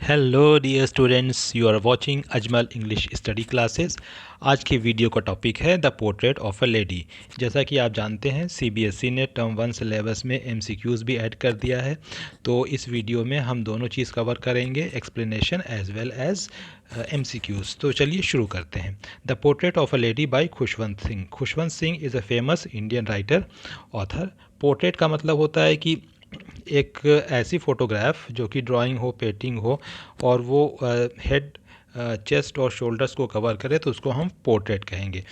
Hello dear students, you are watching Ajmal English study classes. आज की video का topic है the portrait of a lady. जैसा कि आप जानते हैं सीबीएसई ने टर्म 1 सिलेबस में एमसीक्यूज़ भी ऐड कर दिया है। तो इस वीडियो में हम दोनों चीज़ कवर करेंगे, explanation as well as MCQs. तो चलिए शुरू करते हैं। The portrait of a lady by Khushwant Singh. Khushwant Singh is a famous Indian writer author. Portrait का मतलब होता है कि एक ऐसी फ़ोटोग्राफ जो कि ड्राइंग हो, पेंटिंग हो और वो हेड, चेस्ट और शोल्डर्स को कवर करे तो उसको हम पोर्ट्रेट कहेंगे।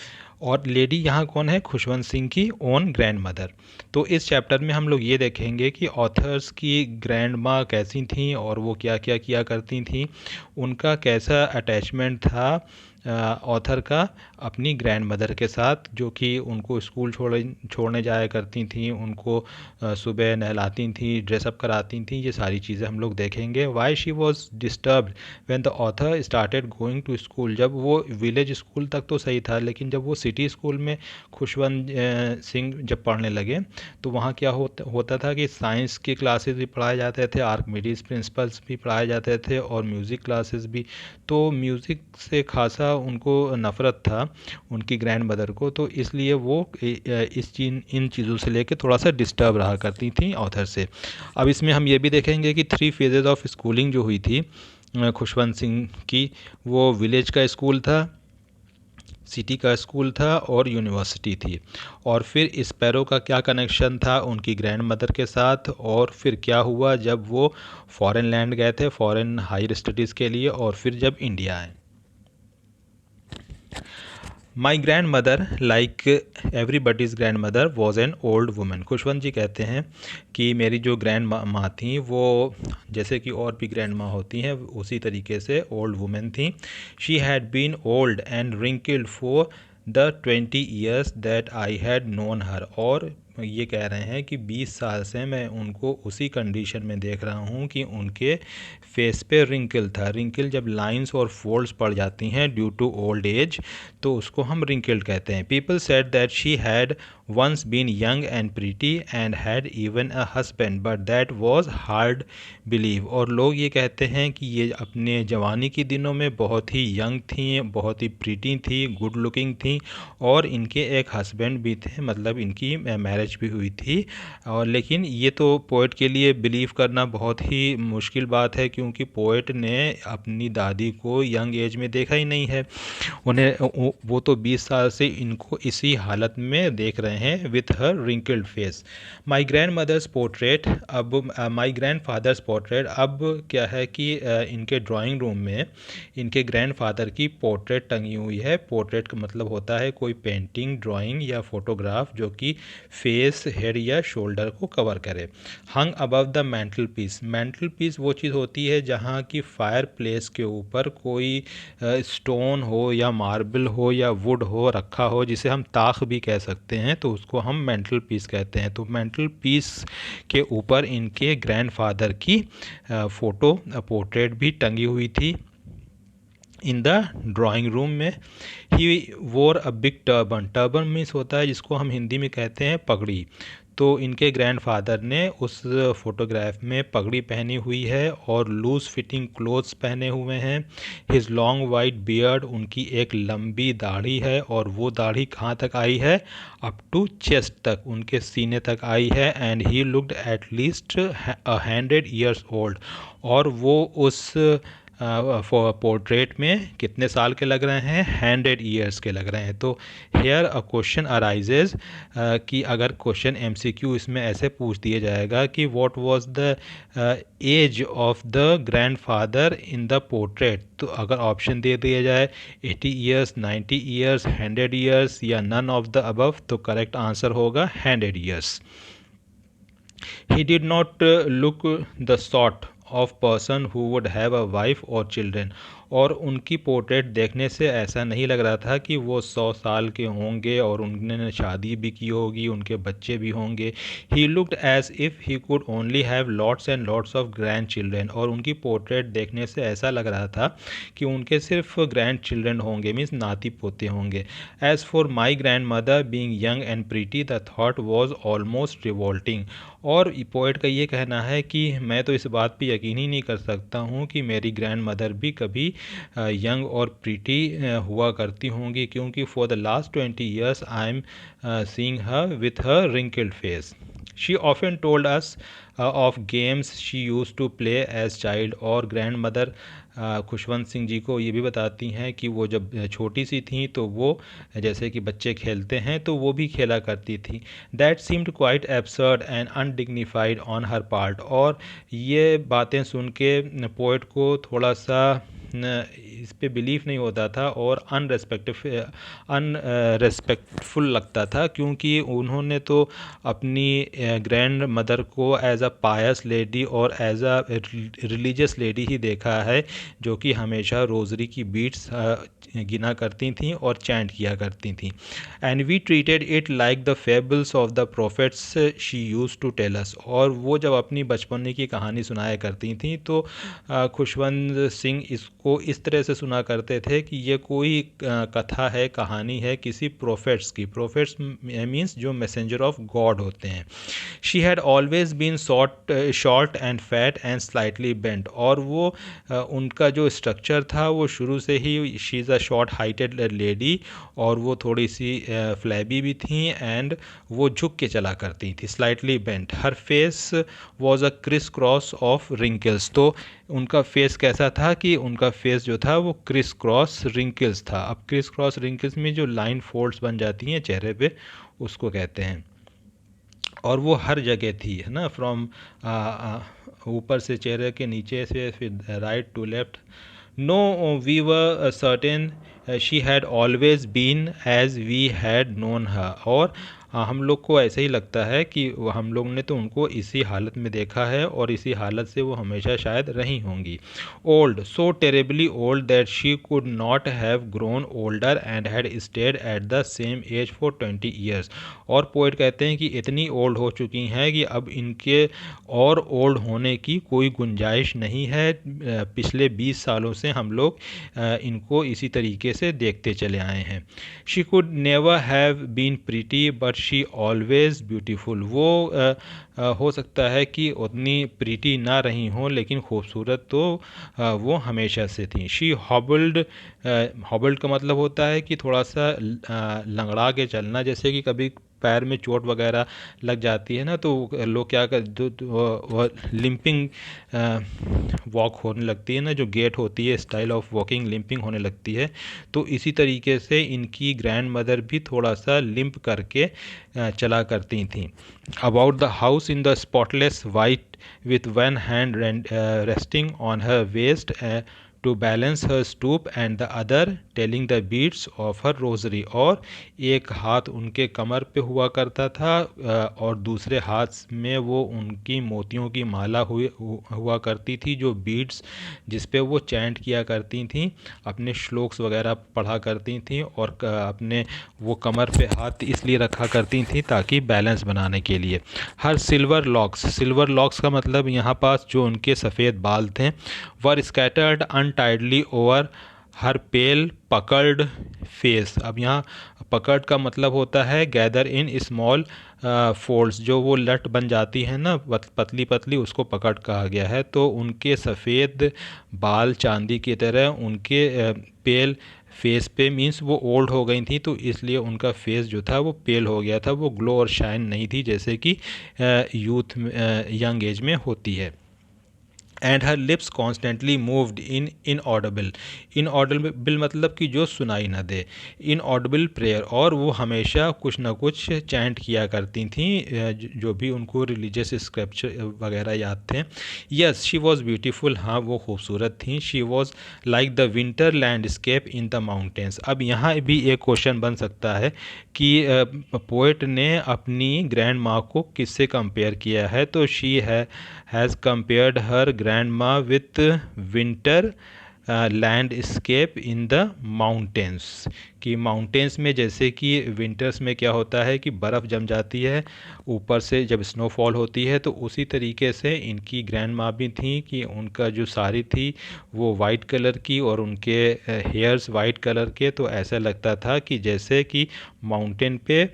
और लेडी यहाँ कौन है? खुशवंत सिंह की ओन ग्रैंड मदर। तो इस चैप्टर में हम लोग ये देखेंगे कि ऑथर्स की ग्रैंड माँ कैसी थी और वो क्या क्या किया करती थी, उनका कैसा अटैचमेंट था ऑथर का अपनी ग्रैंड मदर के साथ, जो कि उनको स्कूल छोड़ने जाया करती थी, उनको सुबह नहलाती थी, ड्रेसअप कराती थी। ये सारी चीज़ें हम लोग देखेंगे। Why she was disturbed when the author started going to school. जब वो विलेज स्कूल तक तो सही था, लेकिन जब वो सिटी स्कूल में खुशवंत सिंह जब पढ़ने लगे तो वहाँ क्या होता था कि साइंस की क्लासेस भी पढ़ाए जाते थे, आर्किमिडीज प्रिंसिपल्स भी पढ़ाए जाते थे और म्यूज़िक क्लासेस भी। तो म्यूज़िक से खासा उनको नफ़रत था उनकी ग्रैंड मदर को, तो इसलिए वो इन चीज़ों से लेके थोड़ा सा डिस्टर्ब रहा करती थी ऑथर से। अब इसमें हम ये भी देखेंगे कि 3 फेजेज़ ऑफ स्कूलिंग जो हुई थी खुशवंत सिंह की, वो विलेज का स्कूल था, सिटी का स्कूल था और यूनिवर्सिटी थी। और फिर स्पैरो का क्या कनेक्शन था उनकी ग्रैंड मदर के साथ, और फिर क्या हुआ जब वो फॉरेन लैंड गए थे फॉरेन हायर स्टडीज़ के लिए, और फिर जब इंडिया आए। My grandmother like everybody's grandmother was an old women. Khushwant ji कहते हैं कि मेरी जो ग्रैंड माँ थी वो जैसे कि और भी ग्रैंड माँ होती हैं उसी तरीके से ओल्ड वुमेन थी। She had been old and wrinkled for the 20 years that I had known her. और ये कह रहे हैं कि 20 साल से मैं उनको उसी कंडीशन में देख रहा हूँ कि उनके फेस पे रिंकल था। रिंकल जब लाइंस और फोल्ड्स पड़ जाती हैं ड्यू टू ओल्ड एज तो उसको हम रिंकल्ड कहते हैं। People said that she had once been young and pretty and had even a husband but that was hard believe। और लोग ये कहते हैं कि ये अपने जवानी के दिनों में बहुत ही यंग थी, बहुत ही प्रीटी थी, गुड लुकिंग थी और इनके एक हस्बैंड भी थे, मतलब इनकी मैरिज भी हुई थी। और लेकिन ये तो पोएट के लिए बिलीव करना बहुत ही मुश्किल बात है, क्योंकि पोएट ने अपनी दादी को यंग एज में देखा ही नहीं है। वो तो 20 साल से इनको इसी हालत में देख रहे हैं with her wrinkled face. My grandmother's portrait, अब माई ग्रैंड फादर्स पोर्ट्रेट, अब क्या है कि इनके ड्राइंग रूम में इनके ग्रैंड फादर की पोर्ट्रेट टंगी हुई है। पोर्ट्रेट का मतलब होता है कोई पेंटिंग, ड्राइंग या फोटोग्राफ जो कि फेस, हेड या शोल्डर को कवर करे। Hung above the mantelpiece. Mantelpiece वो चीज़ होती है जहाँ की फायर प्लेस के ऊपर कोई स्टोन हो या मार्बल हो या वुड हो रखा हो, जिसे हम ताख भी कह सकते हैं, तो उसको हम मेंटल पीस कहते हैं। तो मेंटल पीस के ऊपर इनके ग्रैंडफादर की फ़ोटो पोर्ट्रेट भी टंगी हुई थी इन द ड्राइंग रूम में। ही वोर a big turban. Turban means होता है जिसको हम हिंदी में कहते हैं पगड़ी। तो इनके ग्रैंडफादर ने उस फोटोग्राफ में पगड़ी पहनी हुई है और लूज फिटिंग क्लोथ्स पहने हुए हैं। हिज लॉन्ग वाइट बियर्ड, उनकी एक लंबी दाढ़ी है और वो दाढ़ी कहाँ तक आई है? अप टू चेस्ट तक, उनके सीने तक आई है। And he looked at least 100 years old. और वो उस पोर्ट्रेट में कितने साल के लग रहे हैं? 100 ईयर्स के लग रहे हैं। तो हेयर अ क्वेश्चन अराइजेज कि अगर क्वेश्चन एमसीक्यू इसमें ऐसे पूछ दिया जाएगा कि what was the age of the grandfather in the portrait, तो अगर ऑप्शन दे दिया जाए 80 ईयर्स, 90 ईयर्स, 100 ईयर्स या नन ऑफ द अबव, तो करेक्ट आंसर होगा 100 years. He did not look the sort of person who would have a wife or children। और उनकी पोर्ट्रेट देखने से ऐसा नहीं लग रहा था कि वो 100 साल के होंगे और उन्होंने शादी भी की होगी, उनके बच्चे भी होंगे। He looked as if he could only have lots and lots of grandchildren, और उनकी पोर्ट्रेट देखने से ऐसा लग रहा था कि उनके सिर्फ ग्रैंड चिल्ड्रेन होंगे, मीन्स नाती पोते होंगे। As for my grandmother being young and pretty the thought was almost revolting. और पोइट का ये कहना है कि मैं तो इस बात पे यकीन ही नहीं कर सकता हूँ कि मेरी ग्रैंड मदर भी कभी यंग और प्रीटी हुआ करती होंगी, क्योंकि for the last 20 years I am seeing her with her wrinkled face. She often told us of games she used to play as child. और ग्रैंड मदर खुशवंत सिंह जी को ये भी बताती हैं कि वो जब छोटी सी थी तो वो जैसे कि बच्चे खेलते हैं तो वो भी खेला करती थी। That seemed quite absurd and undignified on her part. और ये बातें सुन के पोइट को थोड़ा सा इस पे बिलीफ नहीं होता था और अनरेस्पेक्टफुल लगता था, क्योंकि उन्होंने तो अपनी ग्रैंड मदर को एज अ पायस लेडी और एज अ रिलीजियस लेडी ही देखा है, जो कि हमेशा रोज़री की बीट्स गिना करती थीं और चैंट किया करती थीं। And we treated it like the fables of the prophets she used to tell us. और वो जब अपनी बचपन की कहानी सुनाया करती थीं तो खुशवंत सिंह इसको इस तरह से सुना करते थे कि ये कोई कथा है, कहानी है किसी प्रोफेट्स की। प्रोफेट्स मीन्स जो मैसेंजर ऑफ गॉड होते हैं। She had always been short and fat and slightly bent. और वो उनका जो स्ट्रक्चर था वो शुरू से ही, she is a short heighted lady, और वो थोड़ी सी फ्लैबी भी थी एंड वो झुक के चला करती थी, slightly bent. Her face was a criss cross of wrinkles. तो उनका फेस कैसा था कि उनका फेस जो था वो क्रिस क्रॉस रिंकल्स था। अब क्रिस क्रॉस रिंकल्स में जो लाइन फोल्ड्स बन जाती हैं चेहरे पे, उसको कहते हैं। और वो हर जगह थी, है ना, फ्रॉम ऊपर से चेहरे के नीचे से, फिर right to left. No we were certain she had always been as we had known her. और हम लोग को ऐसे ही लगता है कि हम लोग ने तो उनको इसी हालत में देखा है और इसी हालत से वो हमेशा शायद रही होंगी। Old, so terribly old that she could not have grown older and had stayed at the same age for 20 years. और पोइट कहते हैं कि इतनी ओल्ड हो चुकी हैं कि अब इनके और ओल्ड होने की कोई गुंजाइश नहीं है। पिछले 20 सालों से हम लोग इनको इसी तरीके से देखते चले आए हैं। She could never have been pretty but she always beautiful. वो हो सकता है कि उतनी प्रीटी ना रही हों, लेकिन खूबसूरत तो वो हमेशा से थी। शी हॉबल्ड, हॉबल्ड का मतलब होता है कि थोड़ा सा लंगड़ा के चलना, जैसे कि कभी पैर में चोट वगैरह लग जाती है ना, तो लोग क्या कर लिम्पिंग वॉक होने लगती है ना, जो गेट होती है, स्टाइल ऑफ वॉकिंग लिम्पिंग होने लगती है। तो इसी तरीके से इनकी ग्रैंड मदर भी थोड़ा सा लिम्प करके चला करती थी। About the house in the spotless white with one hand resting on her waist to balance her stoop and the other telling the beats of her rosary. और एक हाथ उनके कमर पे हुआ करता था और दूसरे हाथ में वो उनकी मोतियों की माला हुआ करती थी, जो बीट्स जिस पे वो चैंट किया करती थी, अपने श्लोक्स वगैरह पढ़ा करती थी। और अपने वो कमर पे हाथ इसलिए रखा करती थी ताकि बैलेंस बनाने के लिए। हर सिल्वर लॉक्स, सिल्वर लॉक्स का मतलब यहाँ पास जो उनके सफ़ेद बाल थे, वर स्कैटर्ड अनटाइडली ओवर हर पेल पकल्ड फेस। अब यहाँ पकड़ का मतलब होता है गैदर इन स्मॉल फोल्ड्स, जो वो लट बन जाती है ना पतली पतली, उसको पकड़ कहा गया है। तो उनके सफ़ेद बाल चांदी की तरह उनके पेल फेस पे, मीन्स वो ओल्ड हो गई थी तो इसलिए उनका फेस जो था वो पेल हो गया था, वो ग्लो और शाइन नहीं थी जैसे कि यूथ यंग एज में होती है। And her lips constantly moved in inaudible, inaudible मतलब कि जो सुनाई न दे, इनऑडिबल प्रेयर। और वो हमेशा कुछ ना कुछ चैंट किया करती थी, जो भी उनको रिलीजियस स्क्रिप्चर वगैरह याद थे। यस शी वॉज ब्यूटीफुल, हाँ वो खूबसूरत थी। She was like the winter landscape in the mountains. अब यहाँ भी एक क्वेश्चन बन सकता है कि पोएट ने अपनी ग्रैंड माँ को किससे कंपेयर किया है, तो she has compared her grandma with winter landscape in the mountains, कि माउंटेन्स में जैसे कि विंटर्स में क्या होता है कि बर्फ़ जम जाती है ऊपर से जब स्नोफॉल होती है, तो उसी तरीके से इनकी ग्रैंड माँ भी थी कि उनका जो साड़ी थी वो वाइट कलर की और उनके हेयर्स वाइट कलर के, तो ऐसा लगता था कि जैसे कि माउंटेन पे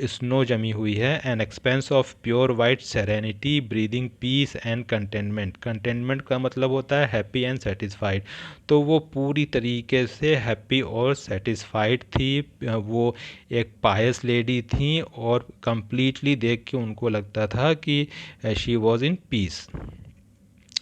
स्नो जमी हुई है। An expanse of pure white serenity breathing peace and contentment, contentment का मतलब होता है हैप्पी एंड सेटिस्फाइड, तो वो पूरी तरीके से हैप्पी और सेटिस्फाइड थी। वो एक पायस लेडी थी और कंप्लीटली देख के उनको लगता था कि she was in peace.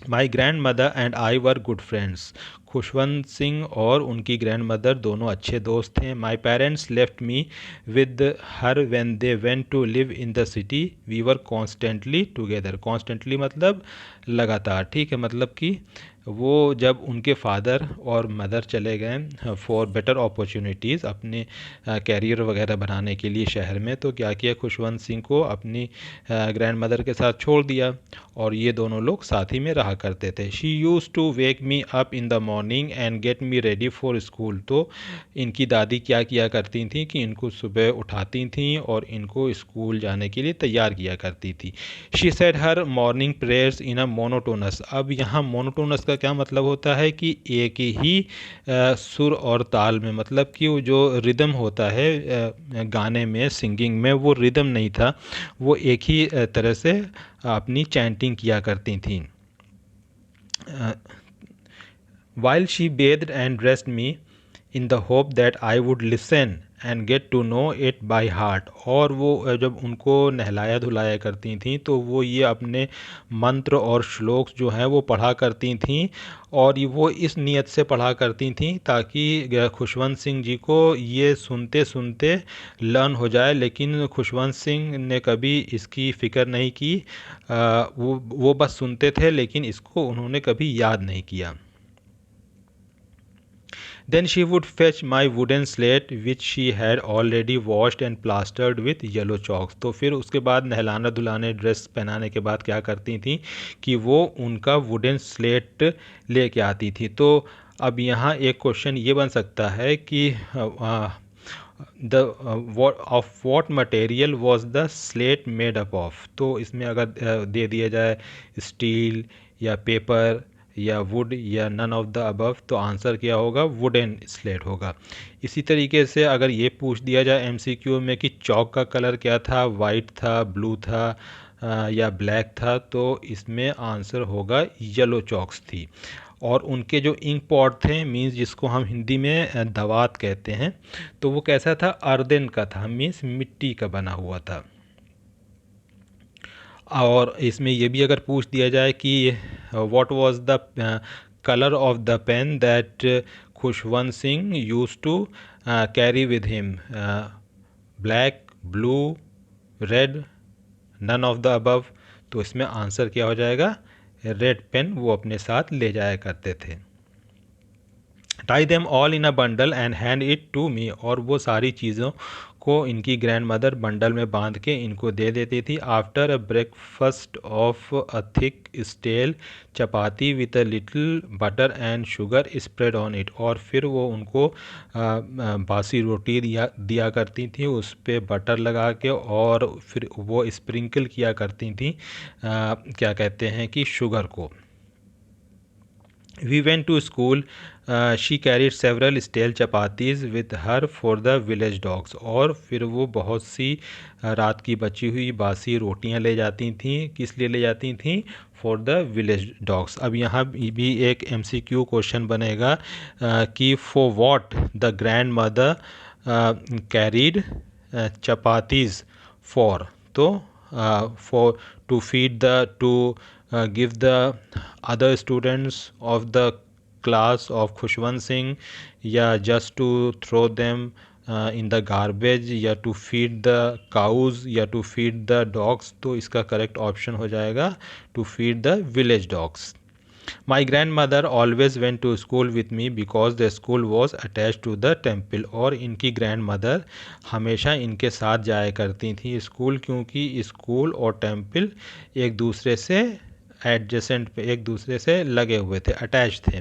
My grandmother and I were good friends, Khushwant Singh और उनकी ग्रैंड मदर दोनों अच्छे दोस्त थे। My parents left me with her when they went to live in the city, we were constantly together, constantly मतलब लगातार, ठीक है, मतलब कि वो जब उनके फादर और मदर चले गए फॉर बेटर अपॉर्चुनिटीज़ अपने कैरियर वगैरह बनाने के लिए शहर में, तो क्या किया खुशवंत सिंह को अपनी ग्रैंड मदर के साथ छोड़ दिया और ये दोनों लोग साथ ही में रहा करते थे। She used to wake me up in the morning and get me ready for school, तो इनकी दादी क्या किया करती थी कि इनको सुबह उठाती थी और इनको स्कूल जाने के लिए तैयार किया करती थी। She said her morning prayers in a monotonous, अब यहाँ मोनोटोनस का क्या मतलब होता है कि एक ही सुर और ताल में, मतलब कि वो जो रिदम होता है गाने में सिंगिंग में, वो रिदम नहीं था, वो एक ही तरह से अपनी चैंटिंग किया करती थी। While she bathed and dressed me in the hope that I would listen and get to know it by heart, और वो जब उनको नहलाया धुलाया करती थी तो वो ये अपने मंत्र और श्लोक जो हैं वो पढ़ा करती थी, और वो इस नियत से पढ़ा करती थी ताकि खुशवंत सिंह जी को ये सुनते सुनते लर्न हो जाए, लेकिन खुशवंत सिंह ने कभी इसकी फ़िक्र नहीं की। वो बस सुनते थे लेकिन इसको उन्होंने कभी याद नहीं किया। Then she would fetch my wooden slate which she had already washed and plastered with yellow chalks, तो फिर उसके बाद नहलाना धुलाने ड्रेस पहनाने के बाद क्या करती थी कि वो उनका वुडन स्लेट लेके आती थी। तो अब यहाँ एक क्वेश्चन ये बन सकता है कि of what material was the slate made up of, तो इसमें अगर दे दिया जाए स्टील या पेपर या वुड या नन ऑफ द अबव, तो आंसर क्या होगा, वुडन स्लेट होगा। इसी तरीके से अगर ये पूछ दिया जाए एमसीक्यू में कि चौक का कलर क्या था, वाइट था, ब्लू था या ब्लैक था, तो इसमें आंसर होगा येलो चॉक्स थी। और उनके जो इंक पॉट थे, मीन्स जिसको हम हिंदी में दवात कहते हैं, तो वो कैसा था, अर्दन का था, मीन्स मिट्टी का बना हुआ था। और इसमें ये भी अगर पूछ दिया जाए कि what was the colour of the pen that Khushwant Singh used to carry with him, black, blue, red, none of the above, तो इसमें आंसर क्या हो जाएगा, रेड पेन वो अपने साथ ले जाया करते थे। Tie them all in a bundle and hand it to me, और वो सारी चीज़ों को इनकी ग्रैंड मदर बंडल में बांध के इनको दे देती थी। After a breakfast of a thick stale chapati with a little butter and sugar spread on it, और फिर वो उनको बासी रोटी दिया करती थी, उस पर बटर लगा के, और फिर वो स्प्रिंकल किया करती थी क्या कहते हैं कि शुगर को। We went to school. She carried several stale chapatis with her for the village dogs, और फिर वो बहुत सी रात की बची हुई बासी रोटियां ले जाती थी, किस लिए ले जाती थी, फॉर द विलेज डॉग्स। अब यहाँ भी एक MCQ क्वेश्चन बनेगा कि for what the grandmother carried chapatis for, तो for to feed the to give the other students of the class of Khushwant Singh, या just to throw them in the garbage, या to feed the cows, या to feed the dogs, तो इसका correct option हो जाएगा to feed the village dogs. My grandmother always went to school with me because the school was attached to the temple, और इनकी grand mother हमेशा इनके साथ जाया करती थी स्कूल, क्योंकि स्कूल और टेम्पल एक दूसरे से एडजेसेंट पे एक दूसरे से लगे हुए थे, अटैच थे।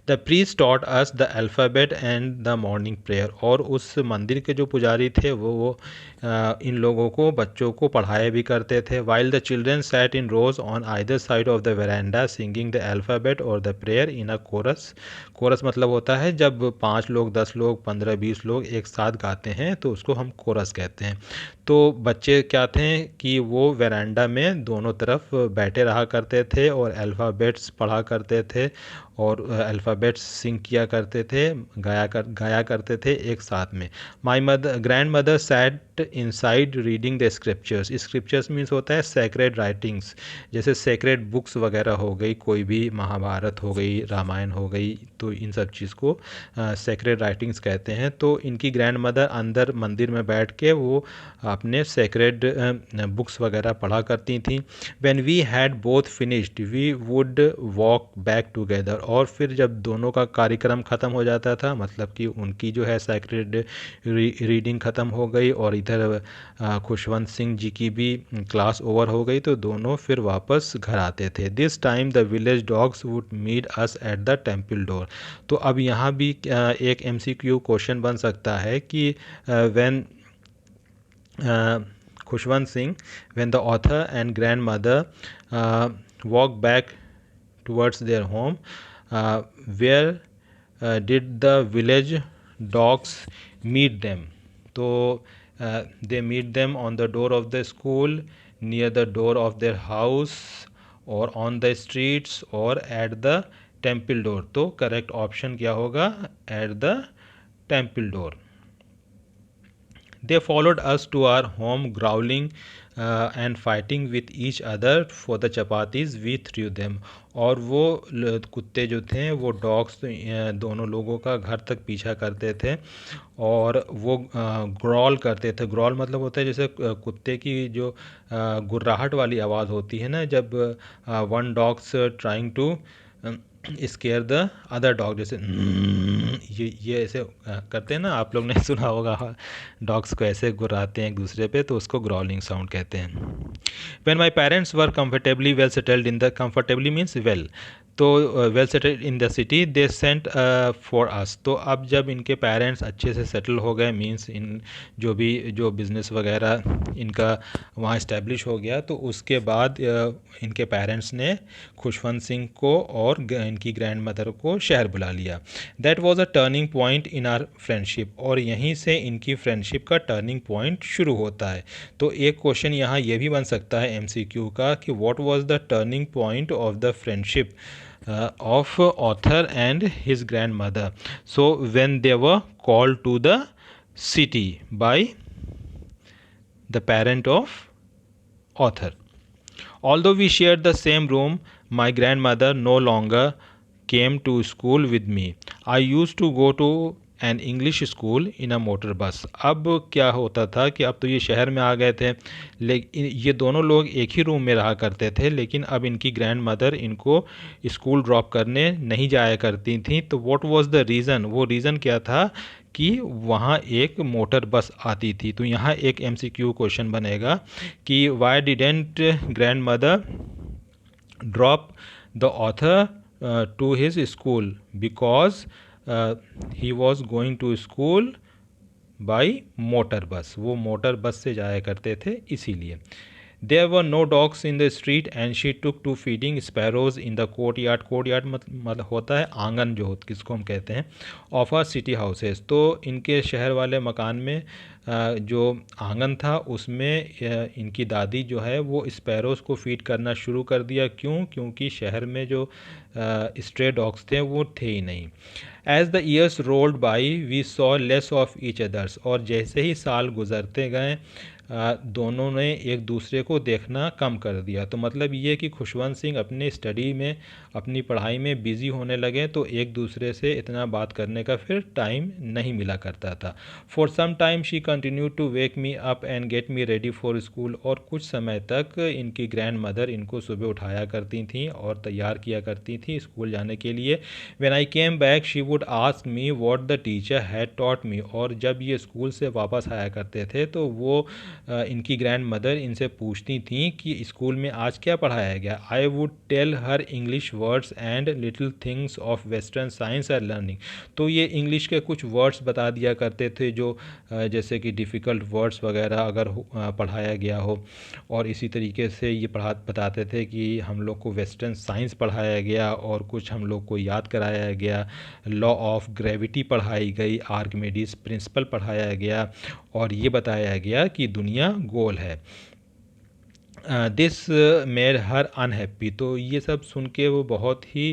The priest taught us the alphabet and the morning prayer, और उस मंदिर के जो पुजारी थे वो इन लोगों को, बच्चों को पढ़ाया भी करते थे। While the children sat in rows on either side of the veranda singing the alphabet और the prayer in a chorus. Chorus मतलब होता है जब 5 लोग, 10 लोग, 15-20 लोग एक साथ गाते हैं तो उसको हम कोरस कहते हैं। तो बच्चे क्या थे कि वो वेरांडा में दोनों तरफ बैठे रहा करते थे और अल्फ़ाबेट्स पढ़ा करते थे और अल्फ़ाबेट्स सिंग किया करते थे, गाया करते थे एक साथ में। My mother, grandmother sat inside reading the scriptures. Scriptures means होता है सेक्रेड राइटिंग्स, जैसे सेक्रेड बुक्स वगैरह हो गई, कोई भी महाभारत हो गई, रामायण हो गई, तो इन सब चीज़ को सेक्रेड राइटिंग्स कहते हैं। तो इनकी ग्रैंड मदर अंदर मंदिर में बैठ के वो अपने सेक्रेड बुक्स वगैरह पढ़ा करती थी। When we had both finished we would walk back together, और फिर जब दोनों का कार्यक्रम ख़त्म हो जाता था, मतलब कि उनकी जो है सेक्रेड रीडिंग ख़त्म हो गई और इधर खुशवंत सिंह जी की भी क्लास ओवर हो गई, तो दोनों फिर वापस घर आते थे। This time the village dogs would meet us at the temple door. तो अब यहाँ भी एक MCQ क्वेश्चन बन सकता है कि when Khushwant Singh, when the author and grandmother walked back towards their home, where did the village dogs meet them? So they meet them on the door of the school, near the door of their house, और on the streets, और at the temple door. तो correct option क्या होगा? Eight the temple door. They followed us to our home, growling and fighting with each other for the chapatis we threw them. और वो कुत्ते जो थे वो डॉग्स दोनों लोगों का घर तक पीछा करते थे और वो ग्रॉल करते थे। ग्रॉल मतलब होता है जैसे कुत्ते की जो गुर्राहट वाली आवाज़ होती है ना, जब one dogs trying to scare the other dog, जैसे ये ऐसे करते हैं ना, आप लोग ने सुना होगा डॉग्स को ऐसे गुर्राते हैं एक दूसरे पे, तो उसको ग्रॉलिंग साउंड कहते हैं। When my parents were comfortably well settled in the, comfortably means well, तो well settled in the city they sent for us. तो अब जब इनके पेरेंट्स अच्छे से सेटल हो गए, मीन्स इन जो बिज़नेस वगैरह इनका वहाँ इस्टेब्लिश हो गया, तो उसके बाद इनके पेरेंट्स ने खुशवंत सिंह को और इनकी ग्रैंड मदर को शहर बुला लिया। That was a turning point in are friendship, और यहीं से इनकी फ्रेंडशिप का टर्निंग पॉइंट शुरू होता है। तो एक क्वेश्चन यहाँ ये भी बन सकता है MCQ का कि what was the turning point of the friendship of author and his grandmother. So when they were called to the city by the parent of author. Although we shared the same room, my grandmother no longer came to school with me. I used to go to an English school in a motor बस। अब क्या होता था कि अब तो ये शहर में आ गए थे, लेकिन ये दोनों लोग एक ही रूम में रहा करते थे, लेकिन अब इनकी ग्रैंड मदर इनको स्कूल ड्रॉप करने नहीं जाया करती थी। तो व्हाट वाज द रीज़न? वो रीज़न क्या था कि वहाँ एक मोटर बस आती थी। तो यहाँ एक MCQ क्वेश्चन बनेगा कि why didn't grandmother drop the author to his school, because he was going to school by motor bus. वो मोटर बस से जाया करते थे इसीलिए। There were no dogs in the street and she took to feeding sparrows in the courtyard. Courtyard मतलब होता है आंगन, जो किसको हम कहते हैं, ऑफ आर सिटी हाउसेस। तो इनके शहर वाले मकान में जो आंगन था उसमें इनकी दादी जो है वो स्पैरोज़ को फीड करना शुरू कर दिया। क्यों? क्योंकि शहर में जो स्ट्रे डॉग्स थे वो थे ही नहीं। As the years rolled by we saw less of each others. और जैसे ही साल गुजरते गए दोनों ने एक दूसरे को देखना कम कर दिया। तो मतलब ये कि खुशवंत सिंह अपने स्टडी में, अपनी पढ़ाई में बिज़ी होने लगे, तो एक दूसरे से इतना बात करने का फिर टाइम नहीं मिला करता था। For some time she continue to wake me up and get me ready for school. और कुछ समय तक इनकी ग्रैंड मदर इनको सुबह उठाया करती थी और तैयार किया करती थी स्कूल जाने के लिए। When I came back she would ask me what the teacher had taught me. और जब ये स्कूल से वापस आया करते थे तो वो इनकी ग्रैंड मदर इनसे पूछती थी कि स्कूल में आज क्या पढ़ाया गया। I would tell her English words and little things of western science and learning. तो ये इंग्लिश के कुछ वर्ड्स बता दिया करते थे जो जैसे कि डिफ़िकल्ट वर्ड्स वगैरह अगर पढ़ाया गया हो, और इसी तरीके से ये बताते थे कि हम लोग को वेस्टर्न साइंस पढ़ाया गया और कुछ हम लोग को याद कराया गया, लॉ ऑफ ग्रेविटी पढ़ाई गई, आर्किमिडीज प्रिंसिपल पढ़ाया गया, और ये बताया गया कि दुनिया गोल है। This made her unhappy. तो ये सब सुन के वो बहुत ही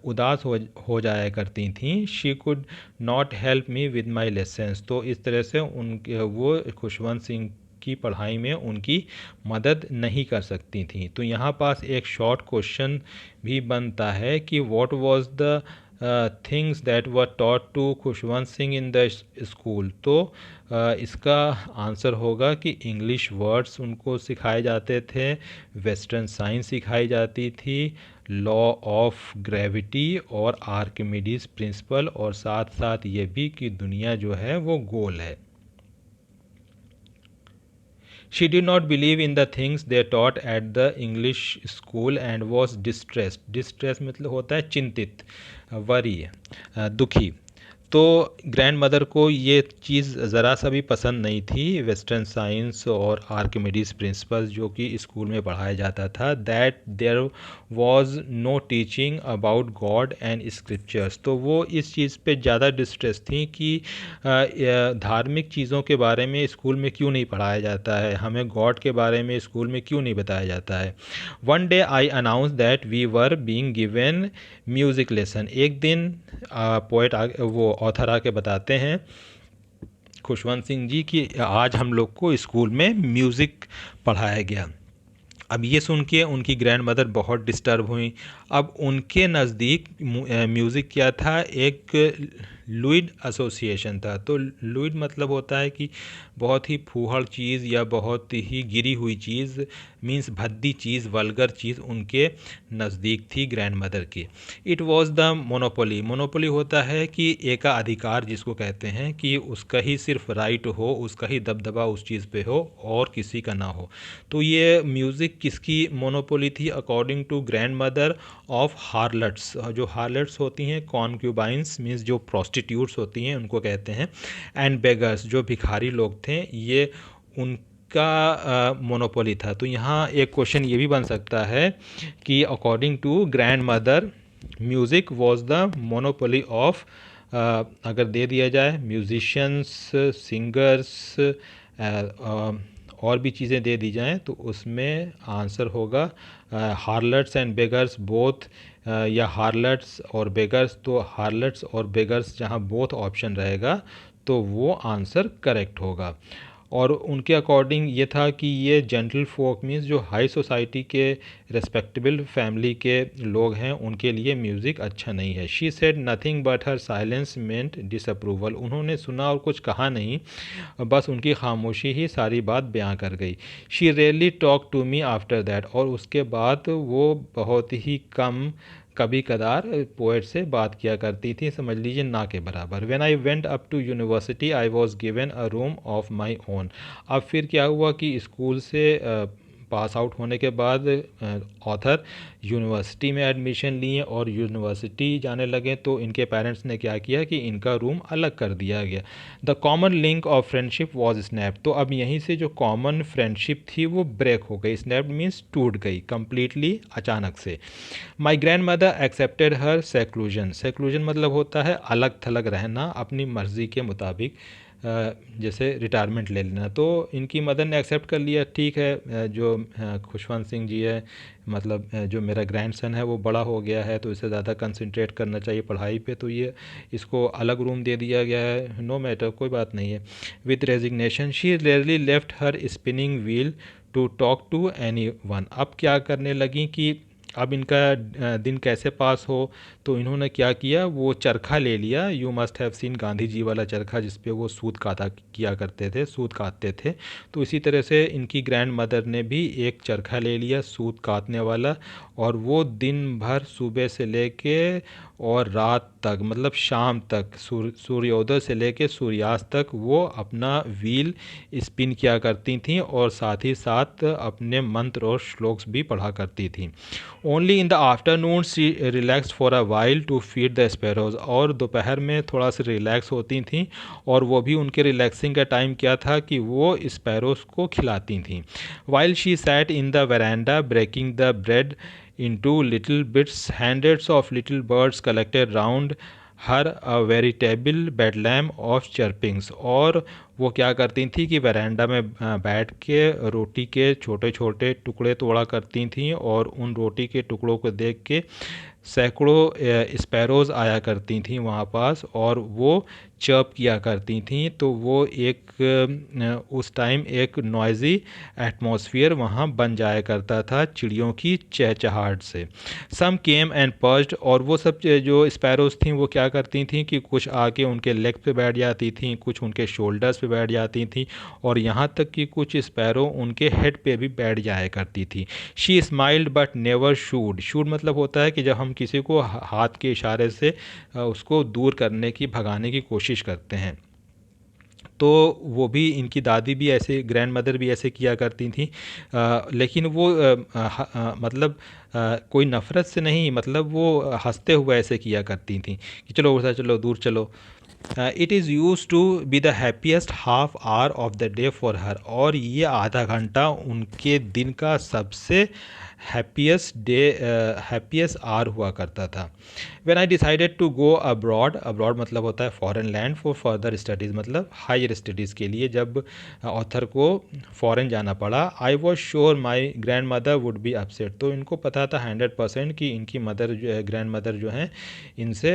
उदास हो जाया करती थी। She could not help me with my lessons. तो इस तरह से उनके वो खुशवंत सिंह की पढ़ाई में उनकी मदद नहीं कर सकती थी। तो यहाँ पास एक शॉर्ट क्वेश्चन भी बनता है कि what was the things that were taught to Khushwant Singh in the school. तो इसका आंसर होगा कि इंग्लिश वर्ड्स उनको सिखाए जाते थे, वेस्टर्न साइंस सिखाई जाती थी, लॉ ऑफ ग्रेविटी और आर्किमिडीज प्रिंसिपल, और साथ साथ ये भी कि दुनिया जो है वो गोल है। She did not believe in the things they taught at the English school and was distressed. Distressed मतलब होता है चिंतित, वरी, दुखी। तो ग्रैंड मदर को ये चीज़ ज़रा सा भी पसंद नहीं थी, वेस्टर्न साइंस और आर्किमिडीज प्रिंसिपल जो कि स्कूल में पढ़ाया जाता था। That there was no teaching about God and scriptures. तो वो इस चीज़ पे ज़्यादा डिस्ट्रेस थी कि धार्मिक चीज़ों के बारे में स्कूल में क्यों नहीं पढ़ाया जाता है, हमें गॉड के बारे में स्कूल में क्यों नहीं बताया जाता है। One day I announce that we were being given music lesson. एक दिन पोएट वो ऑथर आके बताते हैं खुशवंत सिंह जी कि आज हम लोग को स्कूल में म्यूज़िक पढ़ाया गया। अब ये सुन के उनकी ग्रैंड मदर बहुत डिस्टर्ब हुई। अब उनके नज़दीक म्यूज़िक क्या था, एक लुइड एसोसिएशन था। तो लुइड मतलब होता है कि बहुत ही फूहड़ चीज़ या बहुत ही गिरी हुई चीज़, मींस भद्दी चीज़, वल्गर चीज़ उनके नज़दीक थी ग्रैंड मदर की। It was the monopoly. Monopoly होता है कि एकाधिकार जिसको कहते हैं, कि उसका ही सिर्फ राइट हो, उसका ही दबदबा उस चीज़ पे हो और किसी का ना हो। तो ये म्यूज़िक किसकी मोनोपोली थी? According to grandmother of harlots. जो हार्लट्स होती हैं कॉन्क्यूबाइंस, मीन्स जो प्रोस्टिट्यूट्स होती हैं उनको कहते हैं, एंड बेगर्स जो भिखारी लोग थे, ये उनका मोनोपोली था। तो यहाँ एक क्वेश्चन ये भी बन सकता है कि according to grandmother music was the monopoly of, अगर दे दिया जाए म्यूजिशियंस, सिंगर्स, और भी चीज़ें दे दी जाएं तो उसमें आंसर होगा हार्लट्स एंड बेगर्स बोथ, या हार्लट्स और बेगर्स। तो हार्लट्स और बेगर्स जहां बोथ ऑप्शन रहेगा तो वो आंसर करेक्ट होगा। और उनके अकॉर्डिंग ये था कि ये जेंटल फोक मीन्स जो हाई सोसाइटी के रेस्पेक्टेबल फैमिली के लोग हैं उनके लिए म्यूज़िक अच्छा नहीं है। She said nothing but her silence meant disapproval. उन्होंने सुना और कुछ कहा नहीं, बस उनकी खामोशी ही सारी बात बयां कर गई। She really talk to me after that. और उसके बाद वो बहुत ही कम, कभी कदार पोएट से बात किया करती थी, समझ लीजिए ना के बराबर। When I went up to university I was given a room of my own. अब फिर क्या हुआ कि स्कूल से पास आउट होने के बाद ऑथर यूनिवर्सिटी में एडमिशन लिए और यूनिवर्सिटी जाने लगे, तो इनके पेरेंट्स ने क्या किया कि इनका रूम अलग कर दिया गया। The common link of friendship was snap. तो अब यहीं से जो कॉमन फ्रेंडशिप थी वो ब्रेक हो गई। स्नैप मीन्स टूट गई कंप्लीटली, अचानक से। My grand mother accepted her seclusion. Seclusion मतलब होता है अलग थलग रहना अपनी मर्ज़ी के मुताबिक, जैसे रिटायरमेंट ले लेना। तो इनकी मदर ने एक्सेप्ट कर लिया, ठीक है जो खुशवंत सिंह जी है, मतलब जो मेरा ग्रैंडसन है वो बड़ा हो गया है तो इसे ज़्यादा कंसंट्रेट करना चाहिए पढ़ाई पे, तो ये इसको अलग रूम दे दिया गया है। नो मैटर, कोई बात नहीं है। With resignation she rarely left her spinning wheel to talk to anyone. अब क्या करने लगी कि अब इनका दिन कैसे पास हो, तो इन्होंने क्या किया, वो चरखा ले लिया। You must have seen Gandhi ji वाला चरखा जिस पे वो सूत काता किया करते थे, सूत काटते थे। तो इसी तरह से इनकी ग्रैंड मदर ने भी एक चरखा ले लिया सूत काटने वाला, और वो दिन भर सुबह से लेके और रात तक मतलब शाम तक सूर्योदय से लेकर सूर्यास्त तक वो अपना व्हील स्पिन किया करती थीं और साथ ही साथ अपने मंत्र और श्लोक्स भी पढ़ा करती थीं। Only in the afternoon she relax for a while to feed the sparrows, और दोपहर में थोड़ा सा रिलैक्स होती थीं, और वो भी उनके रिलैक्सिंग का टाइम क्या था कि वो स्पैरोज को खिलाती थीं। While she sat in the veranda breaking the bread into little bits, hundreds of little birds collected round her, a veritable bedlam of chirpings। और वो क्या करती थी कि वरांडा में बैठ के रोटी के छोटे छोटे टुकड़े तोड़ा करती थीं, और उन रोटी के टुकड़ों को देख के सैकड़ों स्पैरोज़ आया करती थीं वहाँ पास, और वो चर्प किया करती थीं। तो वो उस टाइम एक नॉइज़ी एटमॉस्फेयर वहाँ बन जाया करता था चिड़ियों की चहचहाहट से। सम केम एंड पर्च्ड, और वो सब जो स्पैरोज़ थीं वो क्या करती थीं कि कुछ आके उनके लेग पे बैठ जाती थीं, कुछ उनके शोल्डर्स पे बैठ जाती थीं, और यहाँ तक कि कुछ स्पैरो उनके हेड पे भी बैठ जाया करती थी। She smiled but never should. Should मतलब होता है कि जब हम किसी को हाथ के इशारे से उसको दूर करने की, भगाने की कोशिश करते हैं, तो वो भी, इनकी दादी भी ऐसे, ग्रैंड मदर भी ऐसे किया करती थी। लेकिन वो मतलब कोई नफ़रत से नहीं, मतलब वो हंसते हुए ऐसे किया करती थी कि चलो उधर चलो, दूर चलो। It is use to be the happiest half hour of the day for her, और ये आधा घंटा उनके दिन का सबसे हैप्पीएस्ट आवर हुआ करता था। When I decided to go abroad, abroad मतलब होता है foreign land, for further studies मतलब हायर स्टडीज़ के लिए जब ऑथर को फॉरेन जाना पड़ा, I was sure my grandmother would be upset. तो इनको पता था 100% कि इनकी मदर जो है, ग्रैंड मदर जो हैं, इनसे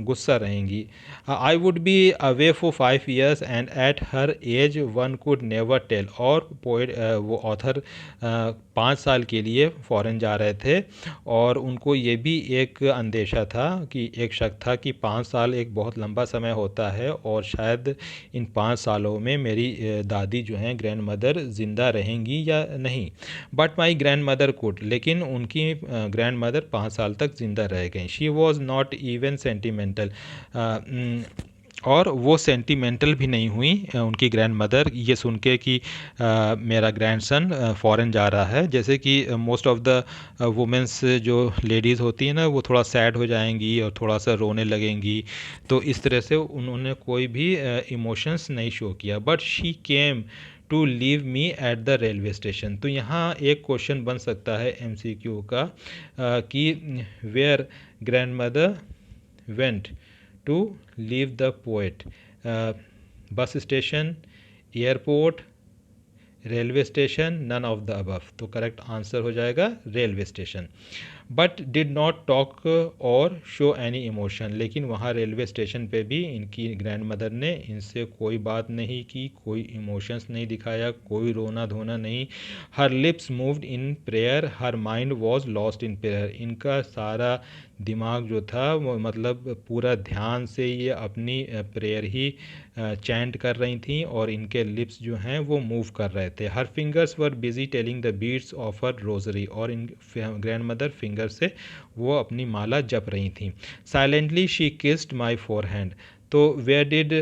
गुस्सा रहेंगी। I would be away for 5 years and at her age one could never tell, और पोएट वो ऑथर 5 साल के लिए फ़ॉरेन जा रहे थे, और उनको ये भी एक अंदेशा था, कि एक शक था कि 5 साल एक बहुत लंबा समय होता है, और शायद इन 5 सालों में मेरी दादी जो हैं, ग्रैंड मदर, ज़िंदा रहेंगी या नहीं। But my grand mother could, लेकिन उनकी ग्रैंड मदर 5 साल तक ज़िंदा रह गई। She was not even sentimental, और वो सेंटिमेंटल भी नहीं हुई उनकी ग्रैंड मदर ये सुन के कि मेरा ग्रैंडसन फ़ॉरेन जा रहा है। जैसे कि मोस्ट ऑफ़ द वुमेंस जो लेडीज़ होती हैं ना, वो थोड़ा सैड हो जाएंगी और थोड़ा सा रोने लगेंगी, तो इस तरह से उन्होंने कोई भी इमोशंस नहीं शो किया। But she came to leave me at the railway station. तो यहाँ एक क्वेश्चन बन सकता है MCQ का कि where grandmother went to leave the poet, bus station, airport, railway station, none of the above. तो करेक्ट आंसर हो जाएगा railway station. But did not talk और शो एनी इमोशन, लेकिन वहाँ रेलवे स्टेशन पे भी इनकी ग्रैंड मदर ने इनसे कोई बात नहीं की, कोई इमोशंस नहीं दिखाया, कोई रोना धोना नहीं। हर lips moved in prayer, her mind was lost in prayer. इनका सारा दिमाग जो था वो मतलब पूरा ध्यान से ये अपनी प्रेयर ही चैंट कर रही थी, और इनके लिप्स जो हैं वो मूव कर रहे थे। Her fingers were busy telling the beats of her rosary, और इन ग्रैंड मदर फिंगर से वो अपनी माला जप रही थी। Silently she kissed my forehand. तो where did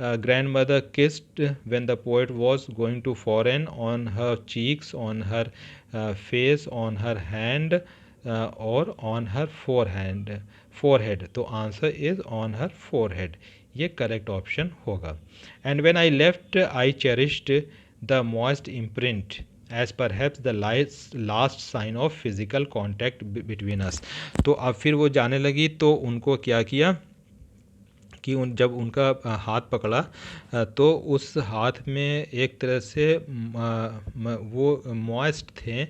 grandmother kissed when the poet was going to foreign? On her cheeks, on her face, on her hand, और ऑन हर फोरहेड। तो answer is on her forehead, ये correct option होगा। And when I left I cherished the moist imprint as perhaps the last sign of physical contact between us. तो अब फिर वो जाने लगी, तो उनको क्या किया कि जब उनका हाथ पकड़ा, तो उस हाथ में एक तरह से वो मॉइस्ट थे,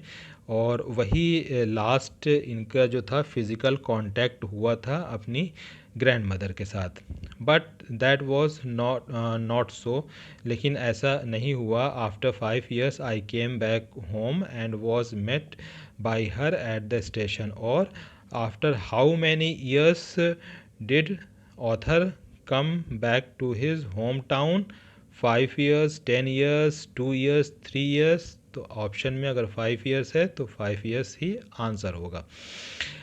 और वही लास्ट इनका जो था फिज़िकल कांटेक्ट हुआ था अपनी ग्रैंड मदर के साथ। But that was not so, लेकिन ऐसा नहीं हुआ। After 5 years I came back home and was met by her at the station. और after how many years did author come back to his hometown? 5 years, 10 years, 2 years, 3 years। तो option में अगर 5 years है तो 5 years ही answer होगा।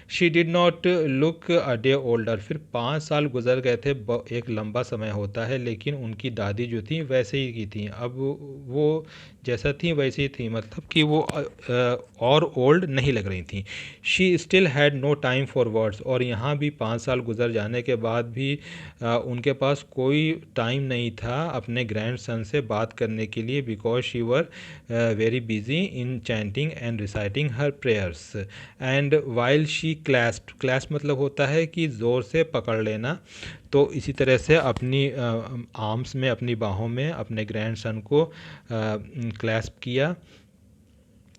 She did not look a day older. फिर 5 साल गुजर गए थे, एक लंबा समय होता है, लेकिन उनकी दादी जो थी वैसे ही की थी। अब वो जैसा थी वैसी ही थी, मतलब कि वो और ओल्ड नहीं लग रही थी। She still had no time for words. और यहाँ भी 5 साल गुजर जाने के बाद भी उनके पास कोई टाइम नहीं था अपने ग्रैंड सन से बात करने के लिए, because she were very busy in chanting and reciting her prayers and while she clasp मतलब होता है कि ज़ोर से पकड़ लेना। तो इसी तरह से अपनी आर्म्स में, अपनी बाहों में अपने ग्रैंड सन को क्लैस्प किया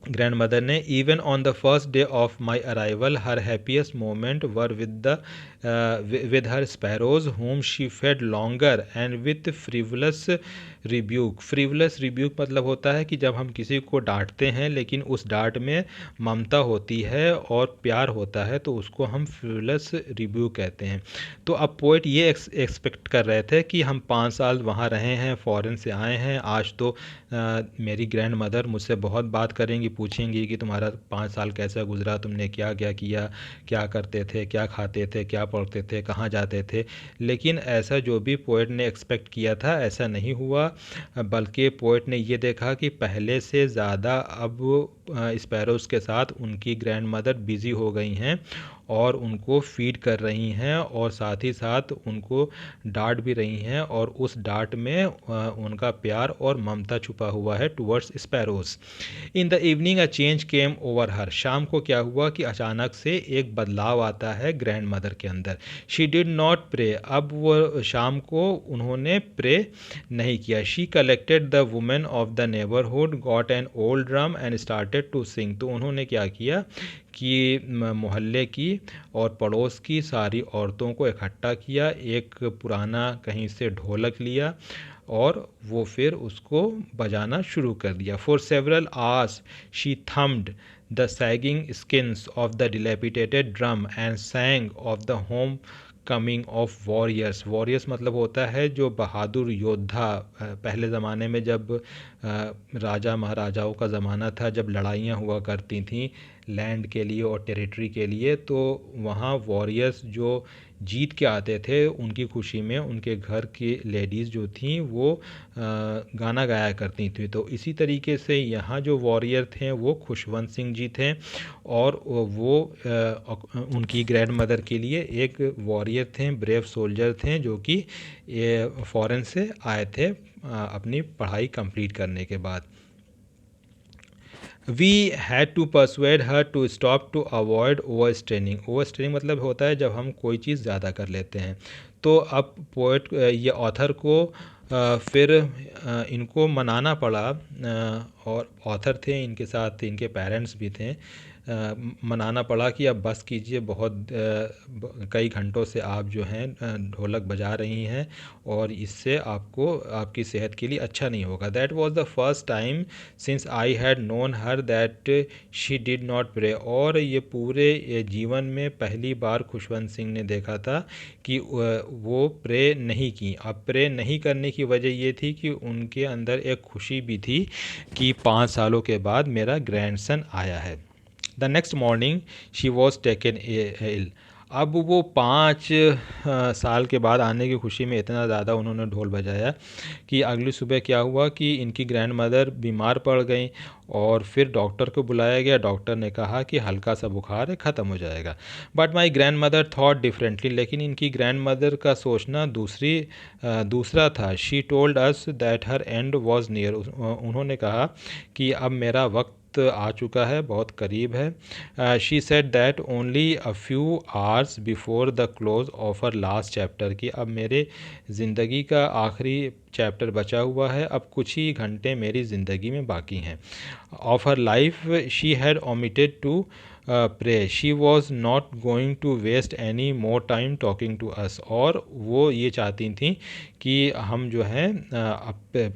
ग्रैंड मदर ने। Even on the first day of my arrival her happiest moment were with her sparrows home she fed longer and with frivolous rebuke. Frivolous rebuke मतलब होता है कि जब हम किसी को डांटते हैं लेकिन उस डांट में ममता होती है और प्यार होता है, तो उसको हम फ्रिवलस रिब्यूक कहते हैं। तो अब पोइट ये एक्सपेक्ट कर रहे थे कि हम 5 साल वहाँ रहे हैं, फ़ॉरेन से आए हैं, आज तो मेरी ग्रैंड मदर मुझसे बहुत बात करेंगी, पूछेंगी कि तुम्हारा 5 साल कैसा गुजरा, तुमने क्या क्या किया, क्या करते थे, क्या खाते थे, क्या पढ़ते थे, कहाँ जाते थे। लेकिन ऐसा जो भी पोइट ने एक्सपेक्ट किया था ऐसा नहीं हुआ, बल्कि पोइट ने ये देखा कि पहले से ज़्यादा अब स्पैरोज़ के साथ उनकी ग्रैंड मदर बिज़ी हो गई हैं और उनको फीड कर रही हैं और साथ ही साथ उनको डांट भी रही हैं, और उस डांट में उनका प्यार और ममता छुपा हुआ है towards sparrows. In the evening a change came over हर। शाम को क्या हुआ कि अचानक से एक बदलाव आता है ग्रैंड मदर के अंदर। She did not pray. अब वो शाम को उन्होंने प्रे नहीं किया। She collected the women of the neighbourhood, got an old drum and started to sing. तो उन्होंने क्या किया कि मोहल्ले की और पड़ोस की सारी औरतों को इकट्ठा किया, एक पुराना कहीं से ढोलक लिया और वो फिर उसको बजाना शुरू कर दिया। For several hours she thumbed the sagging skins of the dilapidated drum and sang of the homecoming of warriors. Warriors मतलब होता है जो बहादुर योद्धा। पहले ज़माने में जब राजा महाराजाओं का ज़माना था, जब लड़ाइयाँ हुआ करती थीं लैंड के लिए और टेरिटरी के लिए, तो वहाँ वॉरियर्स जो जीत के आते थे उनकी खुशी में उनके घर की लेडीज़ जो थीं वो गाना गाया करती थी। तो इसी तरीके से यहाँ जो वॉरियर थे वो खुशवंत सिंह जी थे, और वो उनकी ग्रैंड मदर के लिए एक वॉरियर थे, ब्रेव सोल्जर थे, जो कि फॉरेन से आए थे अपनी पढ़ाई कंप्लीट करने के बाद। We had to persuade her to stop to avoid overstraining. Overstraining मतलब होता है जब हम कोई चीज़ ज़्यादा कर लेते हैं। तो अब पोएट ये ऑथर को फिर इनको मनाना पड़ा, और ऑथर थे, इनके साथ इनके पेरेंट्स भी थे, मनाना पड़ा कि अब बस कीजिए, बहुत कई घंटों से आप जो हैं ढोलक बजा रही हैं और इससे आपको आपकी सेहत के लिए अच्छा नहीं होगा। That was the first time since I had known her that she did not pray. और ये पूरे जीवन में पहली बार खुशवंत सिंह ने देखा था कि वो प्रे नहीं की। अब प्रे नहीं करने की वजह ये थी कि उनके अंदर एक खुशी भी थी कि 5 सालों के बाद मेरा ग्रैंडसन आया है। The next morning she was taken ill. अब वो 5 साल के बाद आने की खुशी में इतना ज़्यादा उन्होंने ढोल बजाया कि अगली सुबह क्या हुआ कि इनकी ग्रैंड मदर बीमार पड़ गई, और फिर डॉक्टर को बुलाया गया। डॉक्टर ने कहा कि हल्का सा बुखार है, ख़त्म हो जाएगा। But my grand mother thought differently. लेकिन इनकी ग्रैंड मदर का सोचना दूसरा था। She told us that her and was near. उन्होंने कहा कि अब मेरा वक्त आ चुका है, बहुत करीब है। She said that only a few hours before the close of her last chapter, की अब मेरे ज़िंदगी का आखिरी चैप्टर बचा हुआ है, अब कुछ ही घंटे मेरी ज़िंदगी में बाकी हैं। Of her life she had omitted to pray. She was not going to waste any more time talking to us. और वो ये चाहती थी कि हम जो है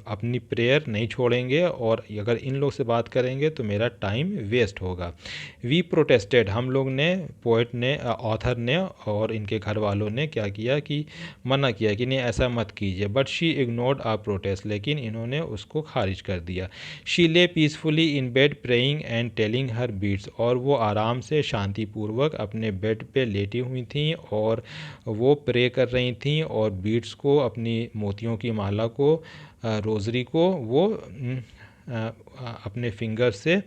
अपनी प्रेयर नहीं छोड़ेंगे, और अगर इन लोग से बात करेंगे तो मेरा टाइम वेस्ट होगा। We protested. हम लोग ने, पोइट ने, ऑथर ने और इनके घर वालों ने क्या किया कि मना किया कि नहीं ऐसा मत कीजिए। But she ignored our protest. लेकिन इन्होंने उसको खारिज कर दिया। She lay peacefully in bed praying and telling her beats. और वो आराम आराम से शांतिपूर्वक अपने बेड पे लेटी हुई थीं और वो प्रे कर रही थीं और बीड्स को, अपनी मोतियों की माला को, रोज़री को वो अपने फिंगर से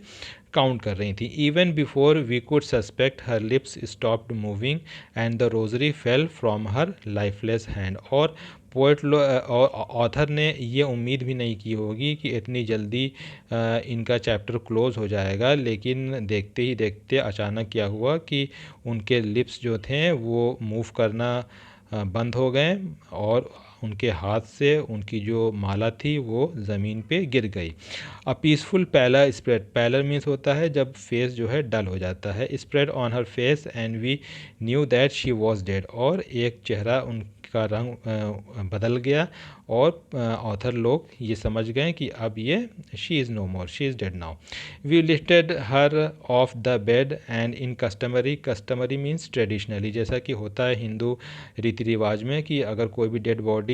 काउंट कर रही थी. Even before we could suspect her lips stopped moving and the rosary fell from her lifeless hand. और पोइट ऑथर ने ये उम्मीद भी नहीं की होगी कि इतनी जल्दी इनका चैप्टर क्लोज़ हो जाएगा, लेकिन देखते ही देखते अचानक क्या हुआ कि उनके लिप्स जो थे वो मूव करना बंद हो गए और उनके हाथ से उनकी जो माला थी वो ज़मीन पे गिर गई. A peaceful pallor spread. Pallor means होता है जब फेस जो है डल हो जाता है. Spread on her face and we knew that she was dead. और एक चेहरा उनका रंग बदल गया और ऑथर लोग ये समझ गए कि अब ये she is no more, she is dead now. We lifted her off the bed and in customary means traditionally, जैसा कि होता है हिंदू रीति रिवाज में कि अगर कोई भी डेड बॉडी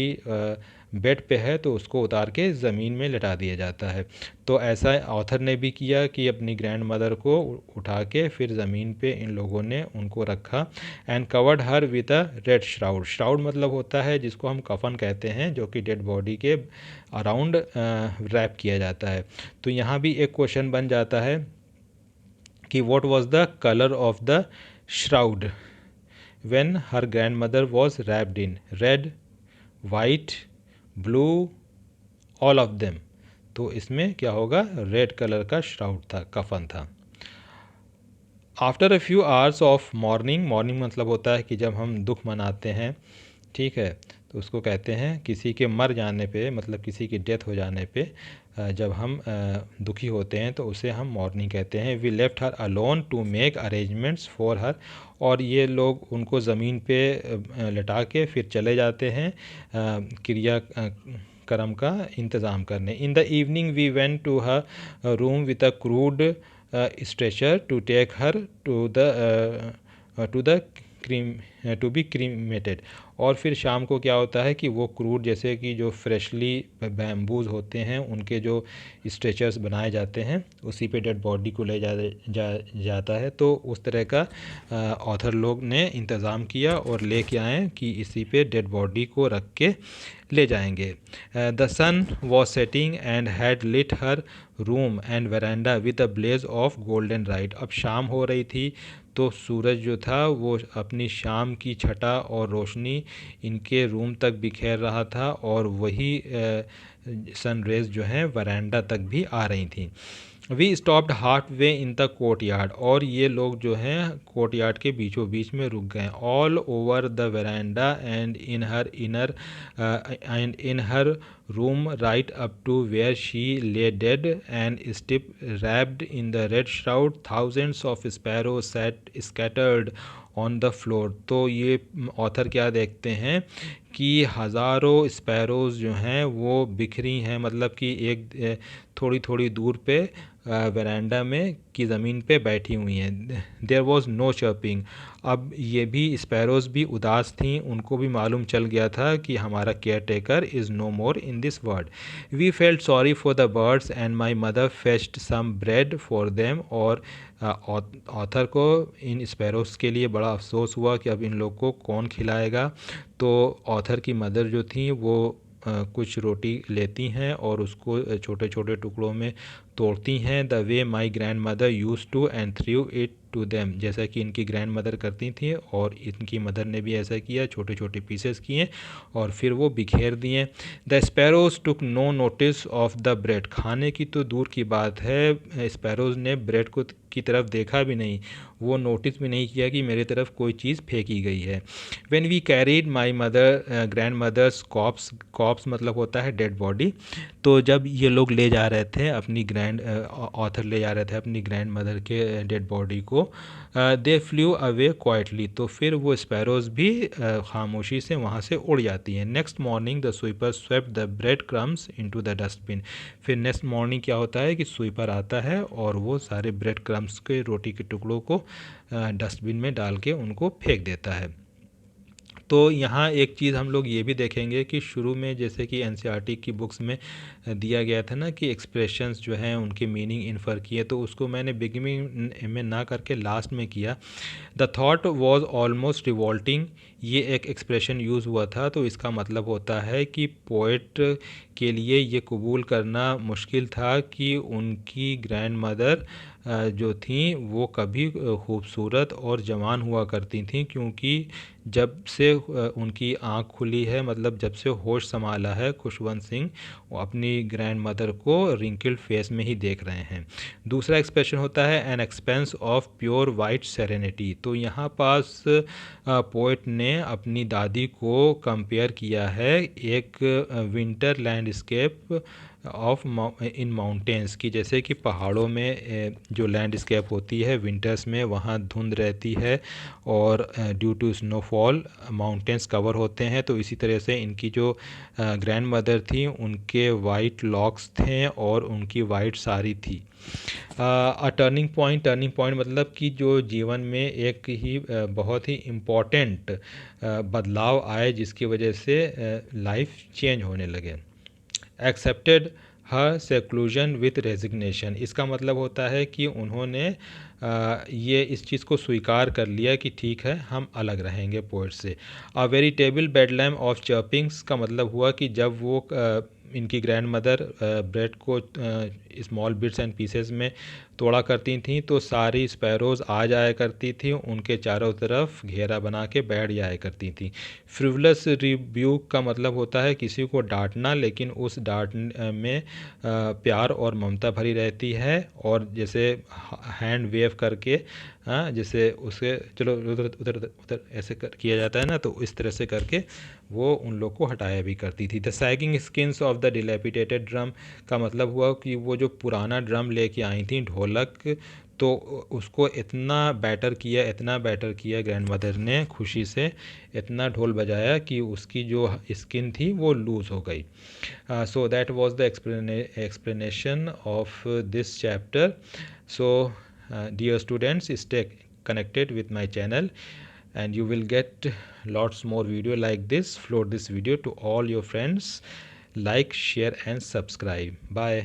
बेड पे है तो उसको उतार के ज़मीन में लिटा दिया जाता है. तो ऐसा ऑथर ने भी किया कि अपनी ग्रैंड मदर को उठा के फिर ज़मीन पे इन लोगों ने उनको रखा. And covered her with a red shroud. Shroud मतलब होता है जिसको हम कफन कहते हैं, जो कि डेड बॉडी के अराउंड रैप किया जाता है. तो यहाँ भी एक क्वेश्चन बन जाता है कि what was the colour of the shroud when her grand mother was wrapped in. Red, white, blue, all of them. तो इसमें क्या होगा, रेड कलर का श्राउड था, कफन था. After a few hours of morning. Morning मतलब होता है कि जब हम दुख मनाते हैं, ठीक है, तो उसको कहते हैं किसी के मर जाने पे, मतलब किसी की डेथ हो जाने पे जब हम दुखी होते हैं तो उसे हम मॉर्निंग कहते हैं. We left her alone to make arrangements for her. और ये लोग उनको ज़मीन पे लटा के फिर चले जाते हैं क्रिया कर्म का इंतज़ाम करने. In the evening we went to her room with a crude stretcher to take her to the to be cremated. और फिर शाम को क्या होता है कि वो क्रूड, जैसे कि जो फ्रेशली बैम्बूज होते हैं उनके जो स्ट्रेचर्स बनाए जाते हैं, उसी पे डेड बॉडी को ले जाता है. तो उस तरह का ऑथर लोग ने इंतज़ाम किया और लेके आए कि इसी पे डेड बॉडी को रख के ले जाएंगे. The sun was setting and had lit her room and veranda with a blaze of golden light. अब शाम हो रही थी तो सूरज जो था वो अपनी शाम की छटा और रोशनी इनके रूम तक बिखेर रहा था और वही सन रेज जो हैं वरांडा तक भी आ रही थी. We stopped halfway in the courtyard. और ये लोग जो हैं कोर्ट यार्ड के बीचों बीच में रुक गए. All over the veranda and in her room right up to where she lay dead and stiff wrapped in the red shroud. Thousands of sparrows sat scattered on the floor. तो ये author क्या देखते हैं कि हज़ारों sparrows जो हैं वो बिखरी हैं, मतलब कि एक थोड़ी थोड़ी दूर पे वरांडा में की ज़मीन पे बैठी हुई हैं. There was no chirping. अब ये भी स्पैरोज़ भी उदास थीं, उनको भी मालूम चल गया था कि हमारा caretaker is no more in this world. We felt sorry for the birds and my mother fetched some bread for them. और ऑथर को इन स्पैरोज़ के लिए बड़ा अफसोस हुआ कि अब इन लोग को कौन खिलाएगा. तो ऑथर की मदर जो थी वो कुछ रोटी लेती हैं और उसको छोटे छोटे टुकड़ों में तोड़ती हैं. The way my grandmother use to and threw it to them. जैसा कि इनकी ग्रैंड मदर करती थी और इनकी मदर ने भी ऐसा किया, छोटे छोटे पीसेस किए और फिर वो बिखेर दिए. The sparrows took no notice of the bread. खाने की तो दूर की बात है, स्पैरोज़ ने ब्रेड को की तरफ देखा भी नहीं, वो नोटिस भी नहीं किया कि मेरी तरफ कोई चीज़ फेंकी गई है. When we carried my mother grandmother's corpse मतलब होता है डेड बॉडी. तो जब ये लोग ले जा रहे थे अपनी ऑथर ले जा रहे थे अपनी ग्रैंड मदर के डेड बॉडी को, दे फ्लू अवे क्वाइटली. तो फिर वो स्पैरोज़ भी खामोशी से वहाँ से उड़ जाती हैं. Next morning the sweeper swept the bread crumbs into the dustbin. फिर नेक्स्ट मॉर्निंग क्या होता है कि स्वीपर आता है और वो सारे ब्रेड क्रम्स के, रोटी के टुकड़ों को डस्टबिन में डाल के उनको फेंक देता है. तो यहाँ एक चीज़ हम लोग ये भी देखेंगे कि शुरू में जैसे कि एनसीईआरटी की बुक्स में दिया गया था ना कि एक्सप्रेशंस जो हैं उनके मीनिंग इन्फर किए, तो उसको मैंने बिगिनिंग में ना करके लास्ट में किया। The thought was almost revolting, ये एक एक्सप्रेशन यूज़ हुआ था, तो इसका मतलब होता है कि पोइट के लिए ये कबूल करना मुश्किल था कि उनकी ग्रैंड मदर जो थी वो कभी खूबसूरत और जवान हुआ करती थीं, क्योंकि जब से उनकी आँख खुली है, मतलब जब से होश संभाला है खुशवंत सिंह, वो अपनी ग्रैंड मदर को रिंकल्ड फेस में ही देख रहे हैं। दूसरा एक्सप्रेशन होता है an expanse of pure white serenity. तो यहाँ पास पोइट ने अपनी दादी को कंपेयर किया है एक winter landscape of in mountains की, जैसे कि पहाड़ों में जो लैंडस्केप होती है विंटर्स में, वहाँ धुंध रहती है और due to snowfall mountains cover होते हैं, तो इसी तरह से इनकी जो ग्रैंड मदर थी उनके वाइट लॉक्स थे और उनकी वाइट साड़ी थी। टर्निंग पॉइंट मतलब कि जो जीवन में एक ही बहुत ही इम्पॉर्टेंट बदलाव आए जिसकी वजह से लाइफ चेंज होने लगे। Accepted her seclusion with resignation, इसका मतलब होता है कि उन्होंने ये इस चीज़ को स्वीकार कर लिया कि ठीक है हम अलग रहेंगे पोइट से। अ वेरिटेबल बेडलैम ऑफ चर्पिंग्स का मतलब हुआ कि जब वो इनकी ग्रैंड मदर ब्रेड को स्मॉल बिट्स एंड पीसेस में तोड़ा करती थी, तो सारी स्पैरोज़ आ जाया करती थी, उनके चारों तरफ घेरा बना के बैठ जाया करती थी। फ्रिवलस रिब्यूक का मतलब होता है किसी को डांटना, लेकिन उस डांट में प्यार और ममता भरी रहती है, और जैसे हैंड वेव करके जैसे उसे चलो उधर उधर उधर ऐसे किया जाता है ना, तो इस तरह से करके वो उन लोग को हटाया भी करती थी। The sagging skins of the dilapidated drum का मतलब हुआ कि वो जो पुराना ड्रम लेके आई थी ढोलक, तो उसको इतना बैटर किया ग्रैंड मदर ने खुशी से, इतना ढोल बजाया कि उसकी जो स्किन थी वो लूज़ हो गई। So that was the explanation of this chapter. So dear students, stay connected with my channel and you will get lots more video like this. Float this video to all your friends, like, share and subscribe. Bye.